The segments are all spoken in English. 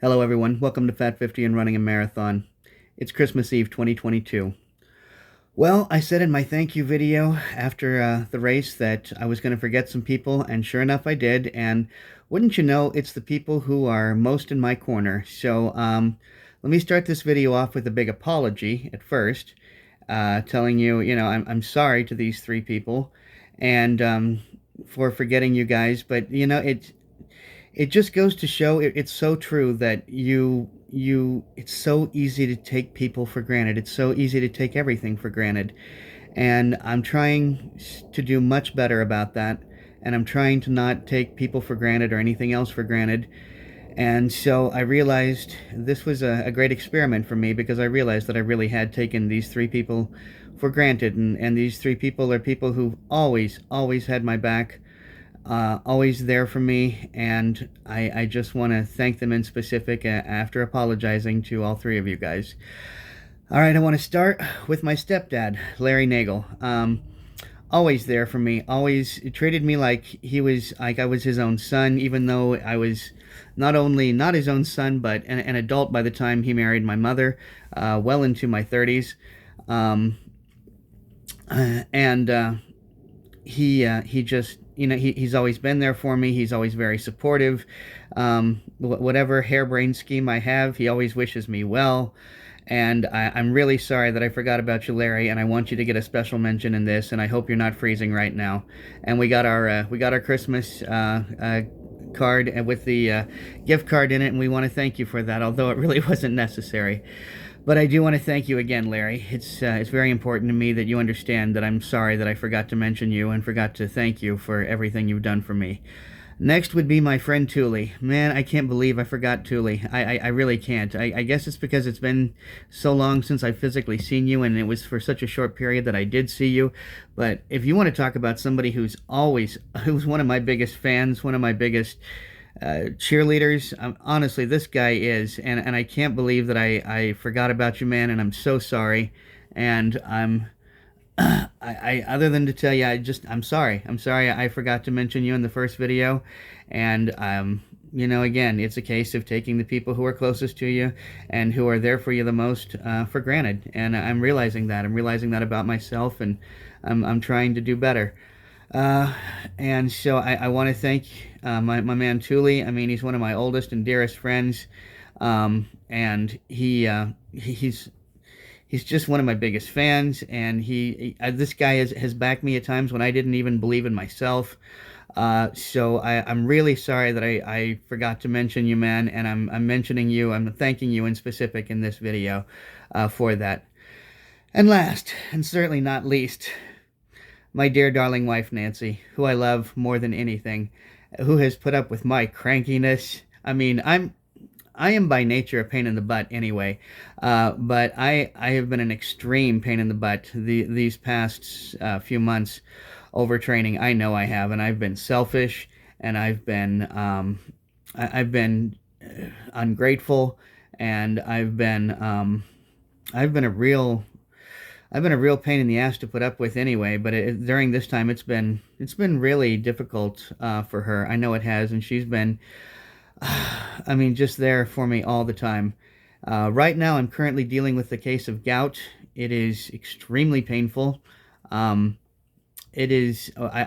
Hello, everyone. Welcome to Fat 50 and Running a Marathon. It's Christmas Eve 2022. Well, I said in my thank you video after the race that I was going to forget some people, and sure enough, I did. And wouldn't you know, it's the people who are most in my corner. So let me start this video off with a big apology at first, telling you, I'm sorry to these three people and for forgetting you guys. But, it just goes to show it's so true that it's so easy to take people for granted. It's so easy to take everything for granted. And I'm trying to do much better about that. And I'm trying to not take people for granted or anything else for granted. And so I realized this was a great experiment for me, because I realized that I really had taken these three people for granted. And these three people are people who've always had my back, always there for me, and I just want to thank them in specific after apologizing to all three of you guys. All right, I want to start with my stepdad, Larry Nagel. Always there for me, always treated me like I was his own son, even though I was not only not his own son, but an adult by the time he married my mother, well into my 30s. And he just, he's always been there for me. He's always very supportive. Whatever harebrained scheme I have, he always wishes me well. And I'm really sorry that I forgot about you, Larry, and I want you to get a special mention in this, and I hope you're not freezing right now. And we got our Christmas card with the gift card in it, and we want to thank you for that, although it really wasn't necessary. But I do want to thank you again, Larry. It's very important to me that you understand that I'm sorry that I forgot to mention you and forgot to thank you for everything you've done for me. Next would be my friend Thule. Man, I can't believe I forgot Thule. I really can't. I guess it's because it's been so long since I've physically seen you, and it was for such a short period that I did see you. But if you want to talk about somebody who's one of my biggest fans, one of my biggest cheerleaders, honestly, this guy is, and I can't believe that I forgot about you, man, and I'm so sorry. And I other than to tell you, I'm sorry. I'm sorry I forgot to mention you in the first video. And again, it's a case of taking the people who are closest to you and who are there for you the most for granted. And I'm realizing that. I'm realizing that about myself, and I'm trying to do better. And so I want to thank my man Thule. I mean, he's one of my oldest and dearest friends. And he's just one of my biggest fans, and this guy has backed me at times when I didn't even believe in myself. So I'm really sorry that I forgot to mention you, man, and I'm mentioning you. I'm thanking you in specific in this video for that. And last, and certainly not least, my dear darling wife, Nancy, who I love more than anything, who has put up with my crankiness. I mean, I am by nature a pain in the butt anyway, but I have been an extreme pain in the butt these past few months overtraining. I know I have, and I've been selfish, and I've been ungrateful, and I've been a real pain in the ass to put up with anyway. But during this time, it's been really difficult for her. I know it has, and she's been, I mean, just there for me all the time. Right now, I'm currently dealing with the case of gout. It is extremely painful. I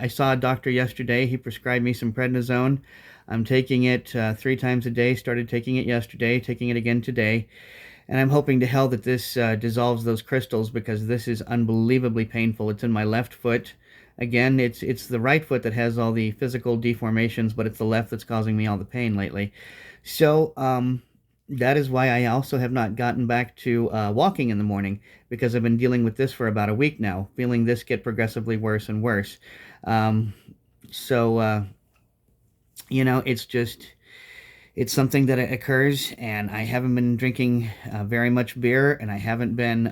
saw a doctor yesterday. He prescribed me some prednisone. I'm taking it 3 times a day. Started taking it yesterday, taking it again today. And I'm hoping to hell that this dissolves those crystals, because this is unbelievably painful. It's in my left foot. Again, it's the right foot that has all the physical deformations, but it's the left that's causing me all the pain lately. So that is why I also have not gotten back to walking in the morning, because I've been dealing with this for about a week now, feeling this get progressively worse and worse. It's something that occurs, and I haven't been drinking very much beer, and I haven't been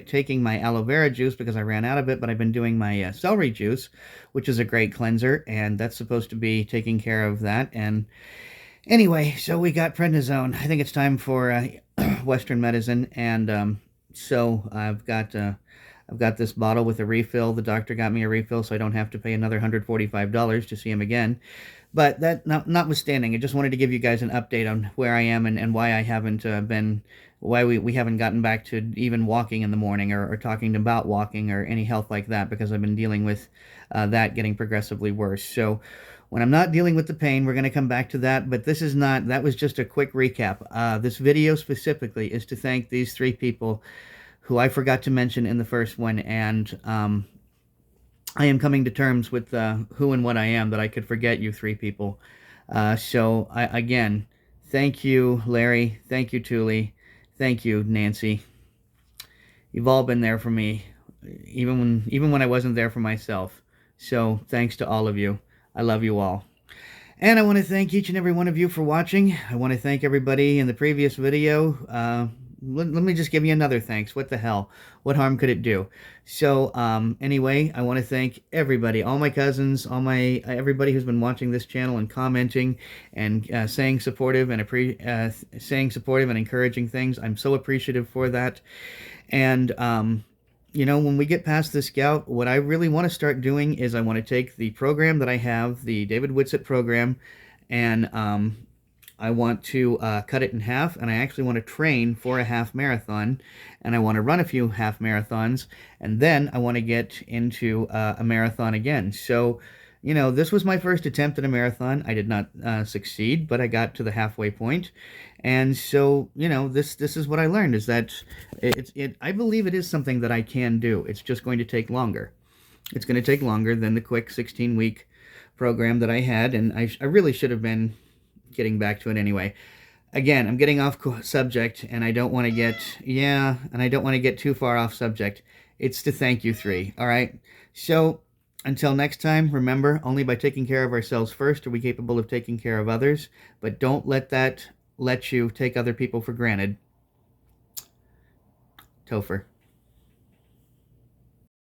taking my aloe vera juice because I ran out of it, but I've been doing my celery juice, which is a great cleanser, and that's supposed to be taking care of that. And anyway, so we got prednisone. I think it's time for Western medicine, and so I've got I've got this bottle with a refill. The doctor got me a refill so I don't have to pay another $145 to see him again. But that notwithstanding, I just wanted to give you guys an update on where I am and why I haven't why we haven't gotten back to even walking in the morning or talking about walking or any health like that, because I've been dealing with that getting progressively worse. So when I'm not dealing with the pain, we're going to come back to that. But this is not, that was just a quick recap. This video specifically is to thank these three people who I forgot to mention in the first one. And I am coming to terms with who and what I am, that I could forget you three people. Again, thank you, Larry. Thank you, Thule. Thank you, Nancy. You've all been there for me, even when I wasn't there for myself. So thanks to all of you. I love you all. And I want to thank each and every one of you for watching. I want to thank everybody in the previous video. Let me just give you another thanks. What the hell? What harm could it do? So, anyway, I want to thank everybody, all my cousins, everybody who's been watching this channel and commenting and saying supportive and encouraging things. I'm so appreciative for that. And you know, when we get past this gout, what I really want to start doing is I want to take the program that I have, the David Whitsitt program, and I want to cut it in half, and I actually want to train for a half marathon, and I want to run a few half marathons, and then I want to get into a marathon again. So, you know, this was my first attempt at a marathon. I did not succeed, but I got to the halfway point. And so, you know, this is what I learned, is that I believe it is something that I can do. It's just going to take longer. It's going to take longer than the quick 16-week program that I had, and I really should have been getting back to it anyway. Again, I'm getting off subject, and I don't want to get too far off subject. It's to thank you three, all right? So, until next time, remember, only by taking care of ourselves first are we capable of taking care of others, but don't let that let you take other people for granted. Topher.